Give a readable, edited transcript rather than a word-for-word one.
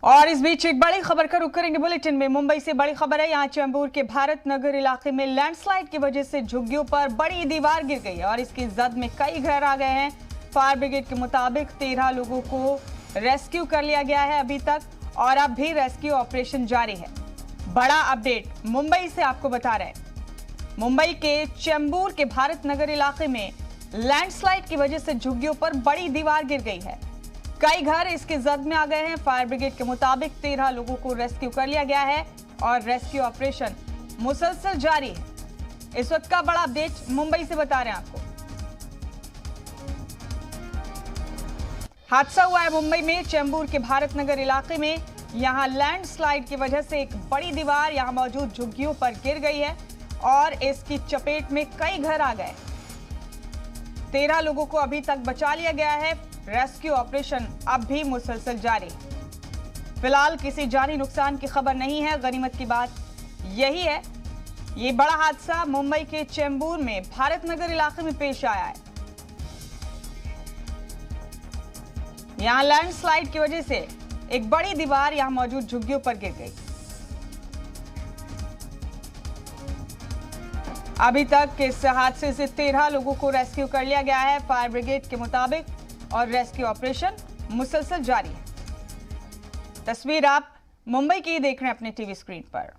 और इस बीच एक बड़ी खबर का रुख करेंगे बुलेटिन में। मुंबई से बड़ी खबर है। यहाँ चेंबूर के भारत नगर इलाके में लैंडस्लाइड की वजह से झुग्गियों पर बड़ी दीवार गिर गई है और इसकी जद में कई घर आ गए हैं। फायर ब्रिगेड के मुताबिक 13 लोगों को रेस्क्यू कर लिया गया है अभी तक और अब भी रेस्क्यू ऑपरेशन जारी है। बड़ा अपडेट मुंबई से आपको बता रहे हैं। मुंबई के चेंबूर के भारत नगर इलाके में लैंडस्लाइड की वजह से झुग्गियों पर बड़ी दीवार गिर गई है। कई घर इसके जद में आ गए हैं। फायर ब्रिगेड के मुताबिक 13 लोगों को रेस्क्यू कर लिया गया है और रेस्क्यू ऑपरेशन मुसलसल जारी है। इस वक्त का बड़ा अपडेट मुंबई से बता रहे हैं आपको। हादसा हुआ है मुंबई में चेंबूर के भारत नगर इलाके में। यहां लैंडस्लाइड की वजह से एक बड़ी दीवार यहां मौजूद झुग्गियों पर गिर गई है और इसकी चपेट में कई घर आ गए। 13 लोगों को अभी तक बचा लिया गया है। रेस्क्यू ऑपरेशन अब भी मुसलसल जारी है। फिलहाल किसी जानी नुकसान की खबर नहीं है। गनीमत की बात यही है, ये बड़ा हादसा मुंबई के चेंबूर में भारत नगर इलाके में पेश आया है। यहां लैंडस्लाइड की वजह से एक बड़ी दीवार यहां मौजूद झुग्गियों पर गिर गई। अभी तक इस हादसे से 13 लोगों को रेस्क्यू कर लिया गया है फायर ब्रिगेड के मुताबिक और रेस्क्यू ऑपरेशन मुसलसल जारी है। तस्वीर आप मुंबई की देख रहे हैं अपने टीवी स्क्रीन पर।